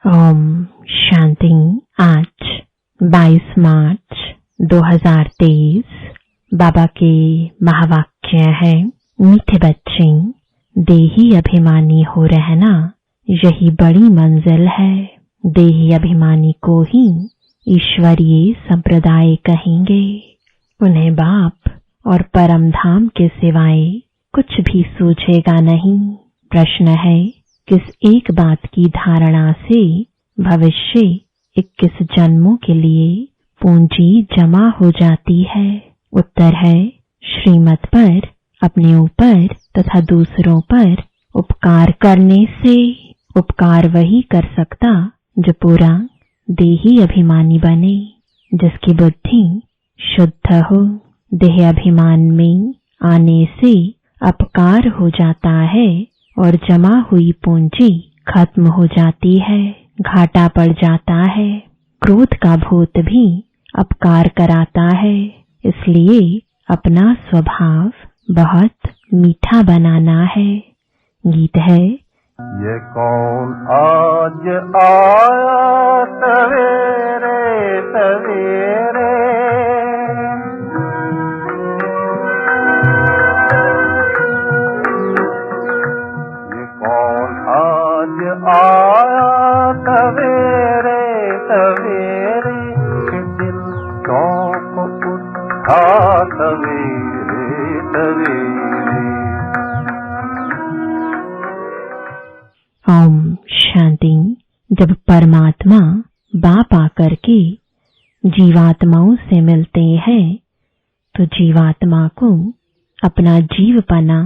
ओम शांति। आज 22 मार्च 2023 बाबा के महावाक्य है, मीठे बच्चे, देही अभिमानी हो रहना यही बड़ी मंजिल है। देही अभिमानी को ही ईश्वरीय संप्रदाय कहेंगे। उन्हें बाप और परम धाम के सिवाय कुछ भी सूझेगा नहीं। प्रश्न है, किस एक बात की धारणा से भविष्य 21 जन्मों के लिए पूंजी जमा हो जाती है? उत्तर है, श्रीमत पर, अपने ऊपर तथा दूसरों पर उपकार करने से। उपकार वही कर सकता जो पूरा देही अभिमानी बने, जिसकी बुद्धि शुद्ध हो। देह अभिमान में आने से अपकार हो जाता है और जमा हुई पूंजी खत्म हो जाती है, घाटा पड़ जाता है। क्रोध का भूत भी अपकार कराता है, इसलिए अपना स्वभाव बहुत मीठा बनाना है। गीत है, ये कौन आज आया सवेरे सवेरे, ये कौन आज आया सवेरे सवेरे, कि दिल चौंक उठा सवेरे सवेरे। ओम शांति। जब परमात्मा बाप आकर के जीवात्माओं से मिलते हैं तो जीवात्मा को अपना जीवपना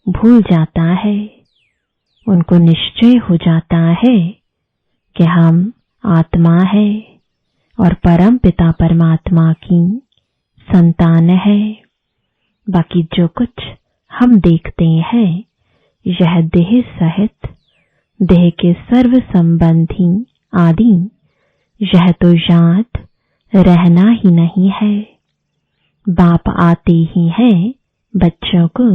भूल जाता है। उनको निश्चय हो जाता है कि हम आत्मा है और परम पिता परमात्मा की संतान है। बाकी जो कुछ हम देखते हैं यह देह सहित देह के सर्व संबंधी आदि यह तो याद रहना ही नहीं है। बाप आते ही हैं बच्चों को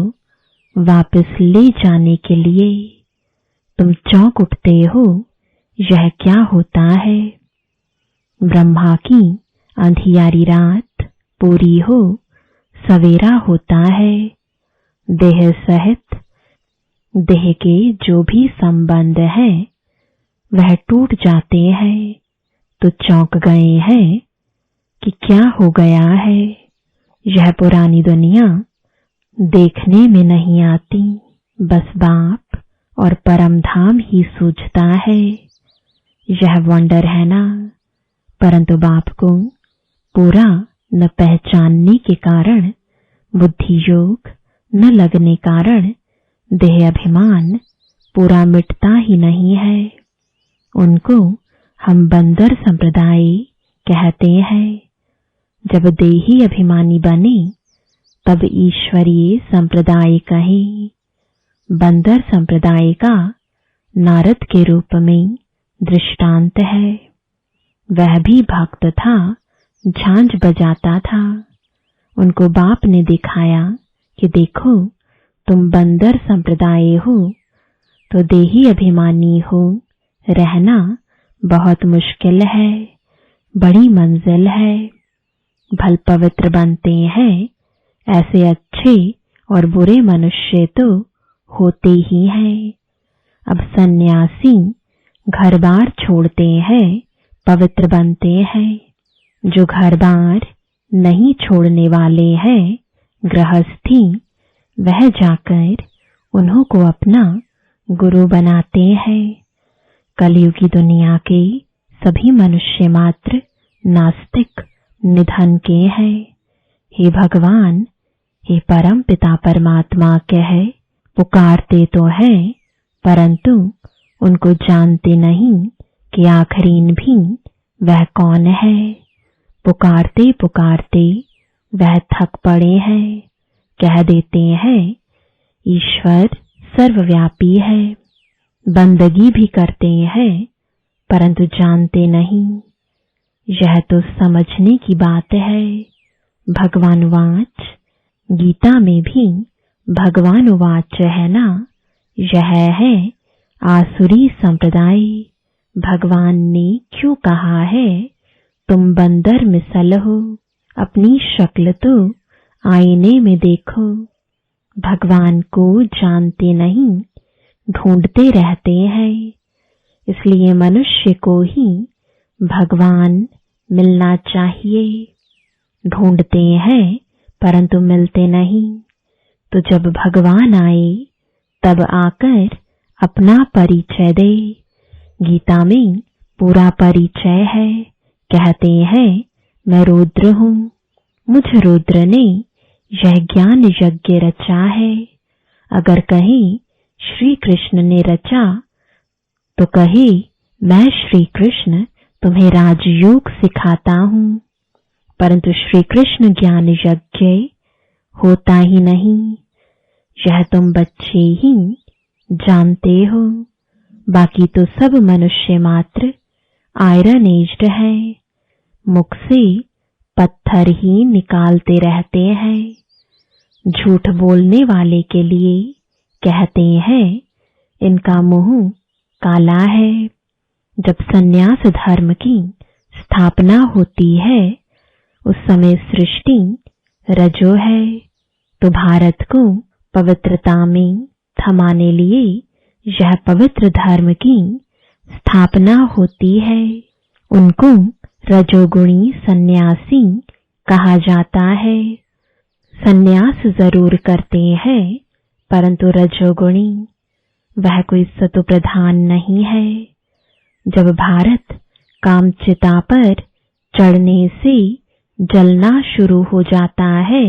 वापस ले जाने के लिए। तुम चौंक उठते हो, यह क्या होता है? ब्रह्मा की अंधियारी रात पूरी हो सवेरा होता है। देह सहित देह के जो भी संबंध है वह टूट जाते हैं तो चौंक गए हैं कि क्या हो गया है। यह पुरानी दुनिया देखने में नहीं आती, बस बाप और परम धाम ही सूझता है। यह वंडर है ना, परंतु बाप को पूरा न पहचानने के कारण, बुद्धि योग न लगने कारण देह अभिमान पूरा मिटता ही नहीं है। उनको हम बंदर संप्रदाय कहते हैं। जब देही अभिमानी बने तब ईश्वरीय संप्रदाय कहे। बंदर संप्रदाय का नारद के रूप में दृष्टांत है। वह भी भक्त था, झांझ बजाता था। उनको बाप ने दिखाया कि देखो, तुम बंदर संप्रदाय हो तो देही अभिमानी हो रहना बहुत मुश्किल है, बड़ी मंजिल है। भल पवित्र बनते हैं ऐसे अच्छे और बुरे मनुष्य तो होते ही हैं। अब सन्यासी घर बार छोड़ते हैं, पवित्र बनते हैं। जो घर बार नहीं छोड़ने वाले हैं, गृहस्थी, वह जाकर उन्हों को अपना गुरु बनाते हैं। कलयुगी दुनिया के सभी मनुष्य मात्र नास्तिक निधन के हैं। हे भगवान, हे परम पिता परमात्मा कह पुकारते तो हैं, परंतु उनको जानते नहीं कि आखिरीन भी वह कौन है। पुकारते पुकारते वह थक पड़े हैं। कह देते हैं ईश्वर सर्वव्यापी है। बंदगी भी करते हैं परंतु जानते नहीं। यह तो समझने की बात है। भगवान वाच, गीता में भी भगवान वाच है ना, यह है आसुरी संप्रदाय। भगवान ने क्यों कहा है तुम बंदर मिसल हो, अपनी शक्ल तो आईने में देखो। भगवान को जानते नहीं, ढूंढते रहते हैं, इसलिए मनुष्य को ही भगवान मिलना चाहिए। ढूंढते हैं परंतु मिलते नहीं, तो जब भगवान आए तब आकर अपना परिचय दे। गीता में पूरा परिचय है। कहते हैं मैं रुद्र हूँ, मुझ रुद्र ने यह ज्ञान यज्ञ रचा है। अगर कहीं श्री कृष्ण ने रचा तो कहे मैं श्री कृष्ण तुम्हें राजयोग सिखाता हूँ, परंतु श्री कृष्ण ज्ञान यज्ञ होता ही नहीं। यह तुम बच्चे ही जानते हो, बाकी तो सब मनुष्य मात्र आयरन एज्ड है, मुख से पत्थर ही निकालते रहते हैं। झूठ बोलने वाले के लिए कहते हैं इनका मुंह काला है। जब सन्यास धर्म की स्थापना होती है उस समय सृष्टि रजो है, तो भारत को पवित्रता में थमाने लिए यह पवित्र धर्म की स्थापना होती है। उनको रजोगुणी सन्यासी कहा जाता है। सन्यास जरूर करते हैं परंतु रजोगुणी, वह कोई सतो प्रधान नहीं है। जब भारत कामचिता पर चढ़ने से जलना शुरू हो जाता है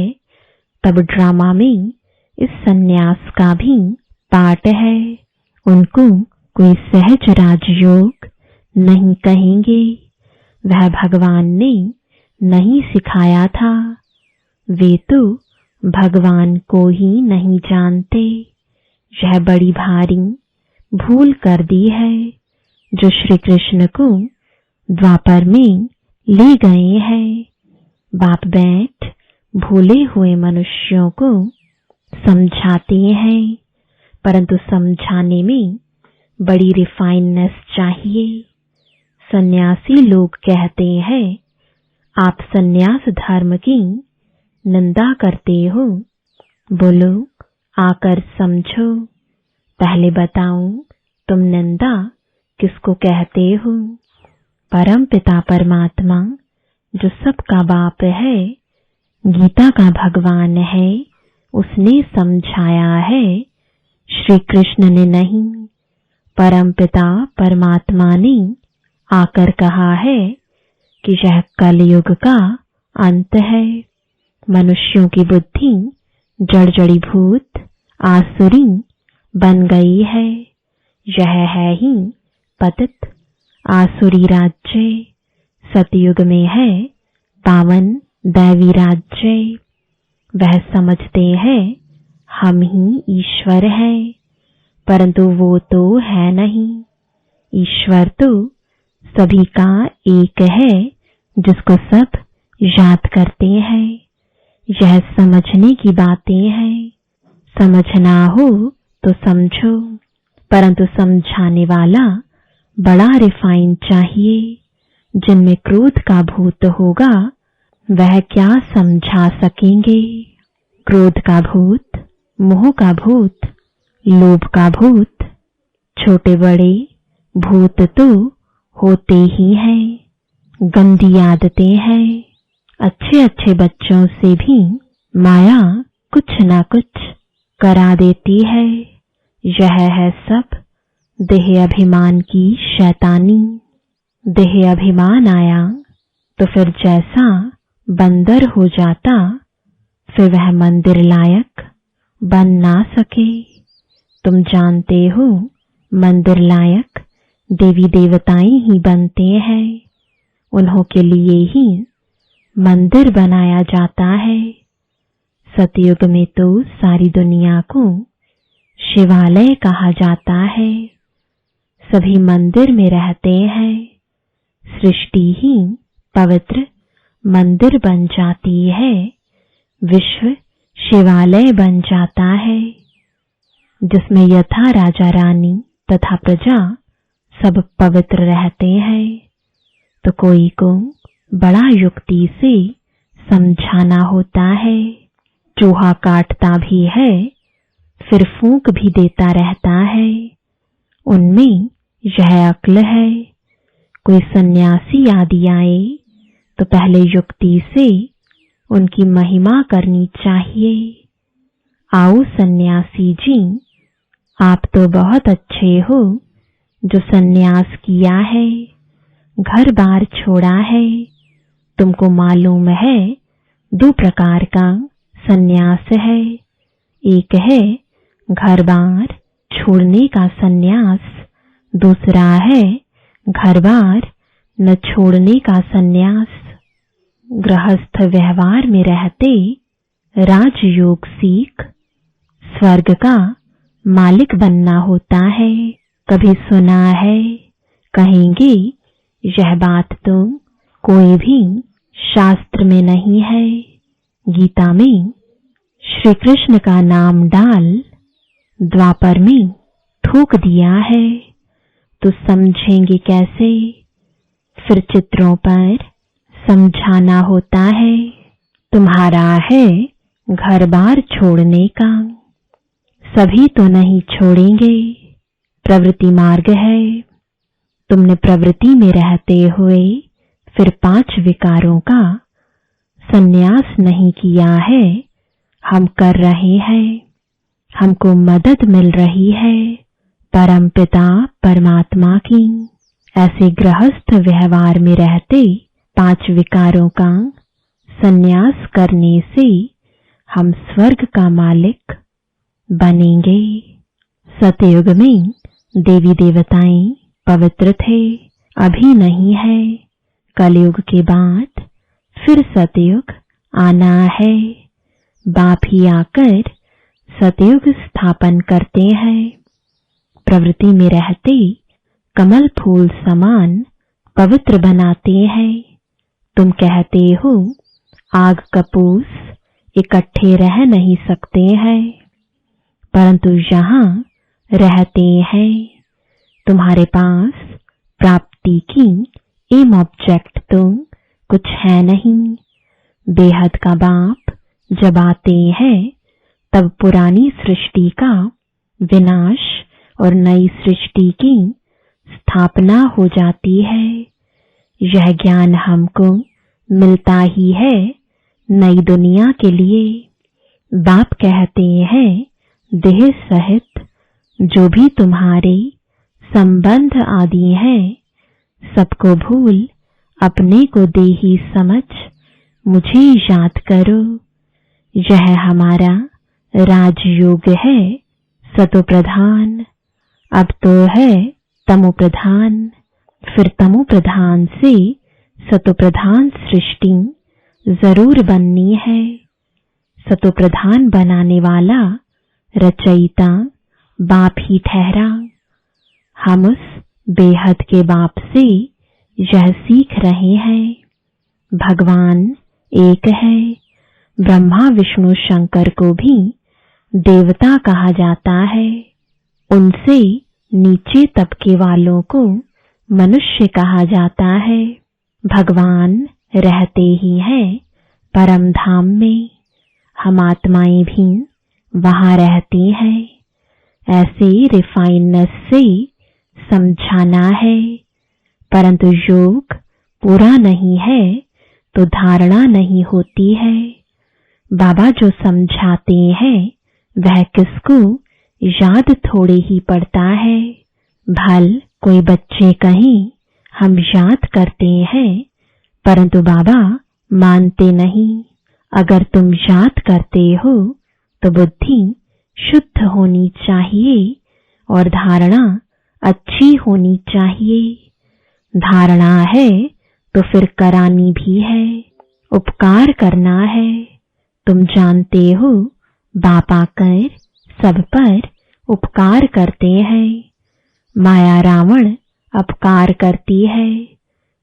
तब ड्रामा में इस सन्यास का भी पार्ट है। उनको कोई सहज राजयोग नहीं कहेंगे, वह भगवान ने नहीं सिखाया था। वे तो भगवान को ही नहीं जानते। यह बड़ी भारी भूल कर दी है जो श्री कृष्ण को द्वापर में ले गए हैं। बाप बैठ भूले हुए मनुष्यों को समझाते हैं, परंतु समझाने में बड़ी रिफाइननेस चाहिए। सन्यासी लोग कहते हैं आप सन्यास धर्म की निंदा करते हो, बोलो आकर समझो। पहले बताऊं तुम निंदा किसको कहते हो? परम पिता परमात्मा जो सबका बाप है, गीता का भगवान है, उसने समझाया है, श्री कृष्ण ने नहीं। परम पिता परमात्मा ने आकर कहा है कि यह कलयुग का अंत है। मनुष्यों की बुद्धि जड़जड़ीभूत आसुरी बन गई है। यह है ही पतित आसुरी राज्य। सतयुग में है पावन दैवी राज्य। वह समझते हैं हम ही ईश्वर हैं, परंतु वो तो है नहीं। ईश्वर तो सभी का एक है जिसको सब याद करते हैं। यह समझने की बातें हैं। समझना हो तो समझो, परंतु समझाने वाला बड़ा रिफाइन चाहिए। जिनमें क्रोध का भूत होगा वह क्या समझा सकेंगे? क्रोध का भूत, मोह का भूत, लोभ का भूत, छोटे बड़े भूत तो होते ही हैं। गंदी आदतें हैं। अच्छे अच्छे बच्चों से भी माया कुछ ना कुछ करा देती है। यह है सब देह अभिमान की शैतानी। देह अभिमान आया तो फिर जैसा बंदर हो जाता, फिर वह मंदिर लायक बन ना सके। तुम जानते हो मंदिर लायक देवी देवताएं ही बनते हैं। उन्हों के लिए ही मंदिर बनाया जाता है। सतयुग में तो सारी दुनिया को शिवालय कहा जाता है। सभी मंदिर में रहते हैं। सृष्टि ही पवित्र मंदिर बन जाती है। विश्व शिवालय बन जाता है, जिसमें यथा राजा रानी तथा प्रजा सब पवित्र रहते हैं, तो कोई को बड़ा युक्ति से समझाना होता है। चूहा काटता भी है, फिर फूंक भी देता रहता है। उनमें यह अक्ल है। कोई सन्यासी आदि आए तो पहले युक्ति से उनकी महिमा करनी चाहिए। आओ सन्यासी जी, आप तो बहुत अच्छे हो जो सन्यास किया है, घर बार छोड़ा है। तुमको मालूम है 2 प्रकार का सन्यास है। एक है घर बार छोड़ने का सन्यास, दूसरा है घर बार न छोड़ने का सन्यास। गृहस्थ व्यवहार में रहते राजयोग सीख स्वर्ग का मालिक बनना होता है। कभी सुना है, कहेंगे यह बात तो कोई भी शास्त्र में नहीं है। गीता में श्री कृष्ण का नाम डाल द्वापर में थूक दिया है, तो समझेंगे कैसे? फिर चित्रों पर समझाना होता है। तुम्हारा है घर बार छोड़ने का, सभी तो नहीं छोड़ेंगे। प्रवृत्ति मार्ग है। तुमने प्रवृत्ति में रहते हुए फिर 5 विकारों का संन्यास नहीं किया है। हम कर रहे हैं, हमको मदद मिल रही है परमपिता परमात्मा की। ऐसे गृहस्थ व्यवहार में रहते 5 विकारों का संन्यास करने से हम स्वर्ग का मालिक बनेंगे। सतयुग में देवी देवताएं पवित्र थे, अभी नहीं है। कलयुग के बाद फिर सतयुग आना है। बाप ही आकर सतयुग स्थापन करते हैं। प्रवृत्ति में रहते कमल फूल समान पवित्र बनाते हैं। तुम कहते हो आग कपूस इकट्ठे रह नहीं सकते हैं, परंतु यहाँ रहते हैं। तुम्हारे पास प्राप्ति की एम ऑब्जेक्ट तो कुछ है नहीं। बेहद का बाप जब आते हैं तब पुरानी सृष्टि का विनाश और नई सृष्टि की स्थापना हो जाती है। यह ज्ञान हमको मिलता ही है नई दुनिया के लिए। बाप कहते हैं देह सहित जो भी तुम्हारे संबंध आदि हैं, सबको भूल अपने को देही समझ मुझे याद करो। यह हमारा राजयोग है। सतो प्रधान अब तो है तमो प्रधान, फिर तमो प्रधान से सतो प्रधान सृष्टि जरूर बननी है। सतो प्रधान बनाने वाला रचयिता बाप ही ठहरा। हम उस बेहद के बाप से यह सीख रहे हैं। भगवान एक है। ब्रह्मा विष्णु शंकर को भी देवता कहा जाता है। उनसे नीचे तबके वालों को मनुष्य कहा जाता है। भगवान रहते ही हैं परम धाम में। हम आत्माएं भी वहां रहती हैं। ऐसे रिफाइननेस से समझाना है, परंतु योग पूरा नहीं है तो धारणा नहीं होती है। बाबा जो समझाते हैं वह किसको याद थोड़े ही पड़ता है। भल कोई बच्चे कहीं हम याद करते हैं, परंतु बाबा मानते नहीं। अगर तुम याद करते हो तो बुद्धि शुद्ध होनी चाहिए और धारणा अच्छी होनी चाहिए। धारणा है तो फिर करानी भी है, उपकार करना है। तुम जानते हो बाप आकर सब पर उपकार करते हैं। माया रावण अपकार करती है।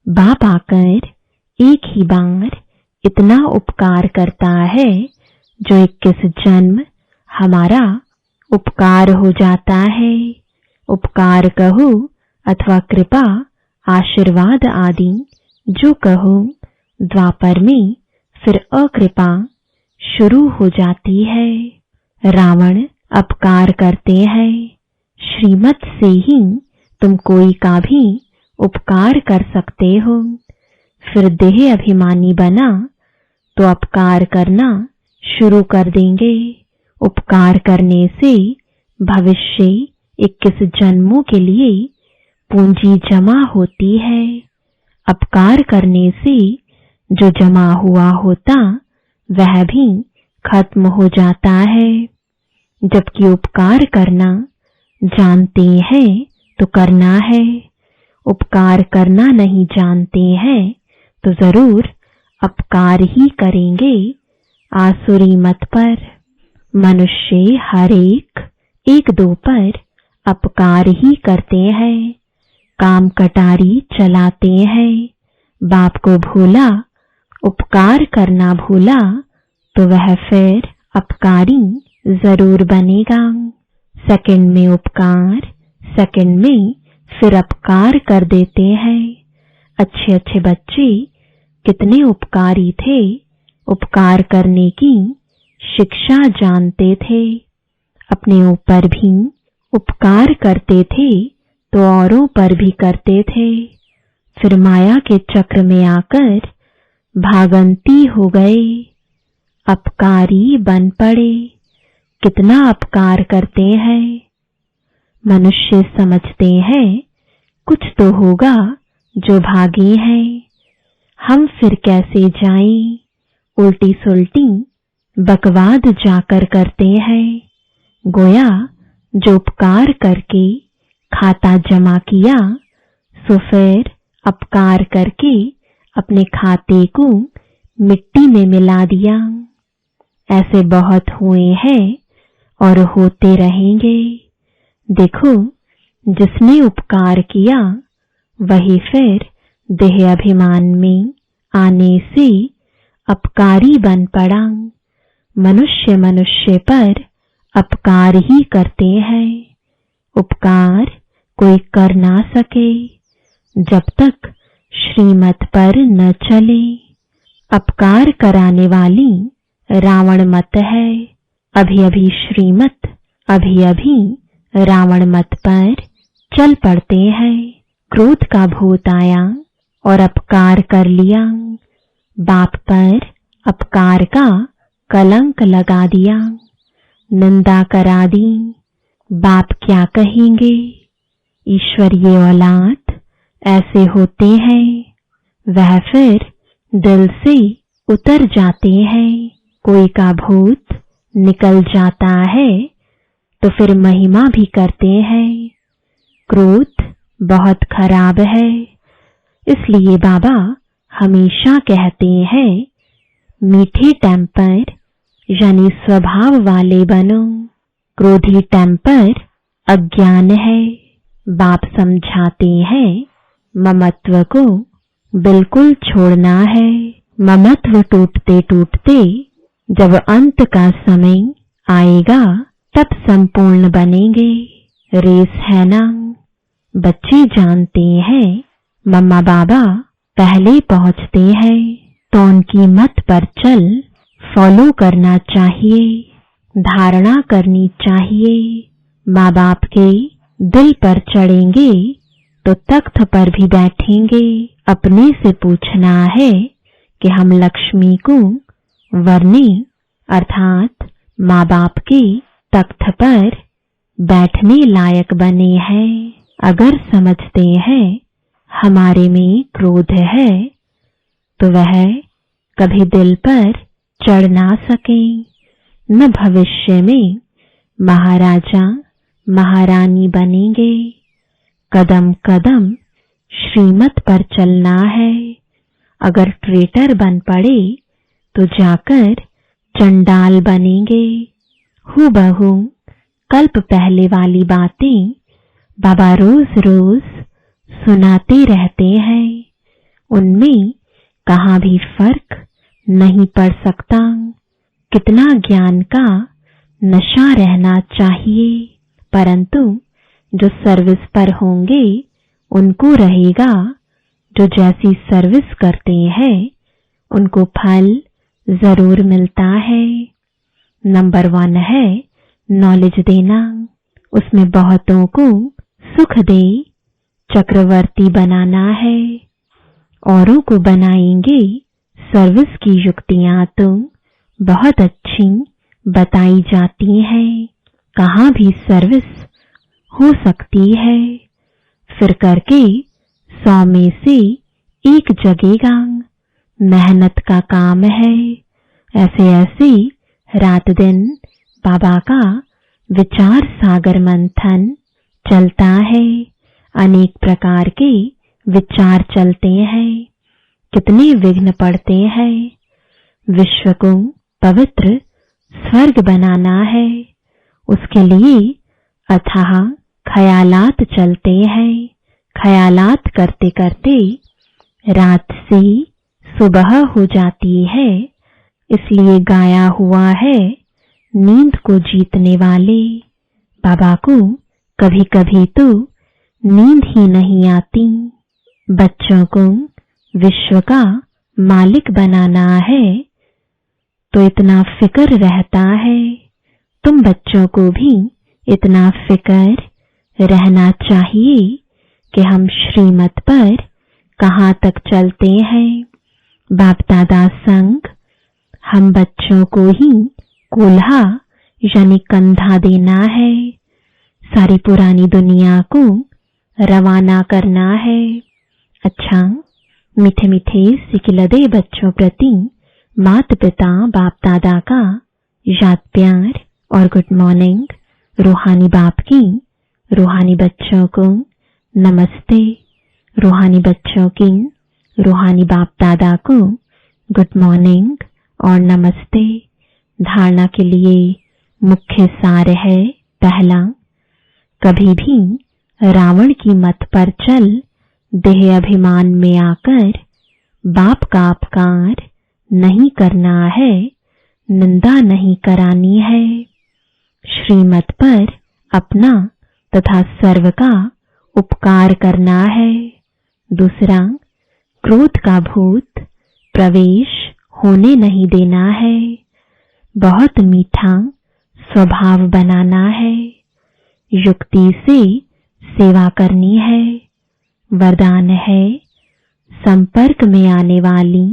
बाप आकर एक ही बार इतना उपकार करता है जो 21 जन्म हमारा उपकार हो जाता है। उपकार कहो अथवा कृपा, आशीर्वाद आदि जो कहो, द्वापर में फिर अकृपा शुरू हो जाती है। रावण अपकार करते हैं, श्रीमत से ही तुम कोई का भी उपकार कर सकते हो। फिर देह अभिमानी बना तो अपकार करना शुरू कर देंगे। उपकार करने से भविष्य 21 जन्मों के लिए पूंजी जमा होती है। अपकार करने से जो जमा हुआ होता वह भी खत्म हो जाता है। जबकि उपकार करना जानते हैं तो करना है, उपकार करना नहीं जानते हैं तो जरूर अपकार ही करेंगे। आसुरी मत पर मनुष्य हर एक दो पर अपकार ही करते हैं, काम कटारी चलाते हैं। बाप को भूला, उपकार करना भूला तो वह फिर अपकारी जरूर बनेगा। सेकंड में उपकार, सेकंड में फिर अपकार कर देते हैं। अच्छे अच्छे बच्चे कितने उपकारी थे, उपकार करने की शिक्षा जानते थे, अपने ऊपर भी उपकार करते थे तो औरों पर भी करते थे। फिर माया के चक्र में आकर भागंती हो गए, अपकारी बन पड़े। कितना अपकार करते हैं। मनुष्य समझते हैं कुछ तो होगा जो भागे हैं, हम फिर कैसे जाएं। उल्टी सुल्टी बकवाद जाकर करते हैं। गोया जो उपकार करके खाता जमा किया सो फिर अपकार करके अपने खाते को मिट्टी में मिला दिया। ऐसे बहुत हुए हैं और होते रहेंगे। देखो, जिसने उपकार किया वही फिर देह अभिमान में आने से अपकारी बन पड़ा। मनुष्य मनुष्य पर अपकार ही करते हैं, उपकार कोई कर ना सके जब तक श्रीमत पर न चले। अपकार कराने वाली रावण मत है। अभी अभी श्रीमत, अभी अभी रावण मत पर चल पड़ते हैं। क्रोध का भूत आया और अपकार कर लिया, बाप पर अपकार का कलंक लगा दिया, निंदा करा दी। बाप क्या कहेंगे। ईश्वरीय औलाद ऐसे होते हैं, वह फिर दिल से उतर जाते हैं। कोई का भूत निकल जाता है तो फिर महिमा भी करते हैं। क्रोध बहुत खराब है, इसलिए बाबा हमेशा कहते हैं मीठे टेम्पर यानी स्वभाव वाले बनो। क्रोधी टेम्पर अज्ञान है। बाप समझाते हैं ममत्व को बिल्कुल छोड़ना है। ममत्व टूटते टूटते जब अंत का समय आएगा तब संपूर्ण बनेंगे। रेस है ना। बच्चे जानते हैं मम्मा बाबा पहले पहुंचते हैं तो उनकी मत पर चल फॉलो करना चाहिए, धारणा करनी चाहिए। माँ बाप के दिल पर चढ़ेंगे तो तख्त पर भी बैठेंगे। अपने से पूछना है कि हम लक्ष्मी को वरने अर्थात माँ बाप के तख्त पर बैठने लायक बने हैं। अगर समझते हैं हमारे में क्रोध है तो वह कभी दिल पर चढ़ ना सके, न भविष्य में महाराजा महारानी बनेंगे। कदम कदम श्रीमत पर चलना है। अगर ट्रेटर बन पड़े तो जाकर चंडाल बनेंगे। हूबहू कल्प पहले वाली बातें बाबा रोज रोज सुनाते रहते हैं। उनमें कहाँ भी फर्क नहीं पड़ सकता। कितना ज्ञान का नशा रहना चाहिए, परंतु जो सर्विस पर होंगे उनको रहेगा जो जैसी सर्विस करते हैं उनको फल जरूर मिलता है। नंबर 1 है नॉलेज देना, उसमें बहुतों को सुख दे चक्रवर्ती बनाना है। औरों को बनाएंगे सर्विस की युक्तियां तो बहुत अच्छी बताई जाती हैं। कहाँ भी सर्विस हो सकती है, फिर करके 100 में से 1 जगेगा। मेहनत का काम है। ऐसे ऐसे रात दिन बाबा का विचार सागर मंथन चलता है। अनेक प्रकार के विचार चलते हैं। कितने विघ्न पड़ते हैं। विश्व को पवित्र स्वर्ग बनाना है, उसके लिए अथाह ख्यालात चलते हैं। ख्यालात करते करते रात से सुबह हो जाती है। इसलिए गाया हुआ है नींद को जीतने वाले। बाबा को कभी कभी तो नींद ही नहीं आती। बच्चों को विश्व का मालिक बनाना है तो इतना फिक्र रहता है। तुम बच्चों को भी इतना फिक्र रहना चाहिए कि हम श्रीमत पर कहाँ तक चलते हैं। बाप दादा संग हम बच्चों को ही कोल्हा यानी कंधा देना है। सारी पुरानी दुनिया को रवाना करना है। अच्छा, मीठे मीठे सिकिलदे बच्चों प्रति माता पिता बाप दादा का याद प्यार और गुड मॉर्निंग। रूहानी बाप की रूहानी बच्चों को नमस्ते। रूहानी बच्चों की रूहानी बाप दादा को गुड मॉर्निंग और नमस्ते। धारणा के लिए मुख्य सार है, पहला, कभी भी रावण की मत पर चल देह अभिमान में आकर बाप का अपकार नहीं करना है, निंदा नहीं करानी है। श्रीमत पर अपना तथा सर्व का उपकार करना है। दूसरा, क्रोध का भूत प्रवेश होने नहीं देना है। बहुत मीठा स्वभाव बनाना है। युक्ति से सेवा करनी है। वरदान है, संपर्क में आने वाली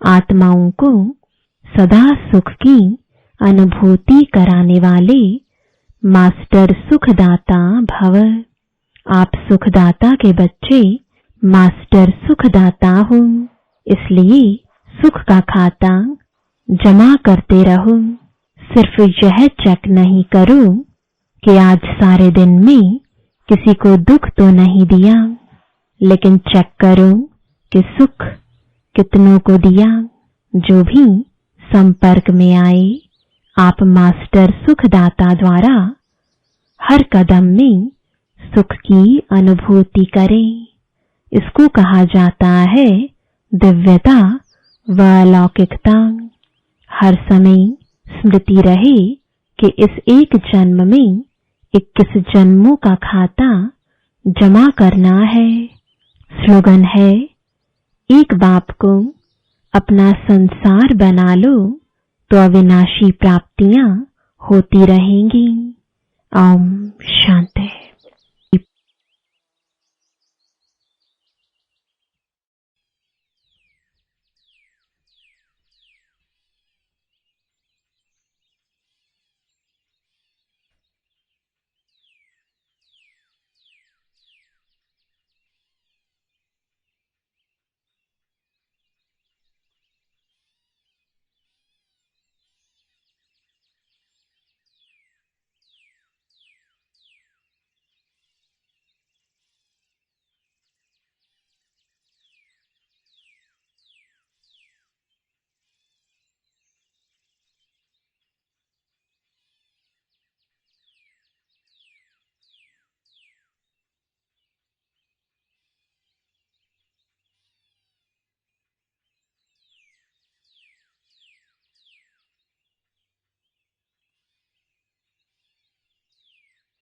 आत्माओं को सदा सुख की अनुभूति कराने वाले मास्टर सुखदाता भव। आप सुखदाता के बच्चे मास्टर सुखदाता हो, इसलिए सुख का खाता जमा करते रहो। सिर्फ यह चेक नहीं करो कि आज सारे दिन में किसी को दुख तो नहीं दिया, लेकिन चेक करो कि सुख कितनों को दिया। जो भी संपर्क में आए, आप मास्टर सुखदाता द्वारा हर कदम में सुख की अनुभूति करें। इसको कहा जाता है दिव्यता व अलौकिकता। हर समय स्मृति रहे कि इस एक जन्म में 21 जन्मों का खाता जमा करना है। स्लोगन है, एक बाप को अपना संसार बना लो तो अविनाशी प्राप्तियां होती रहेंगी। ओम शांति।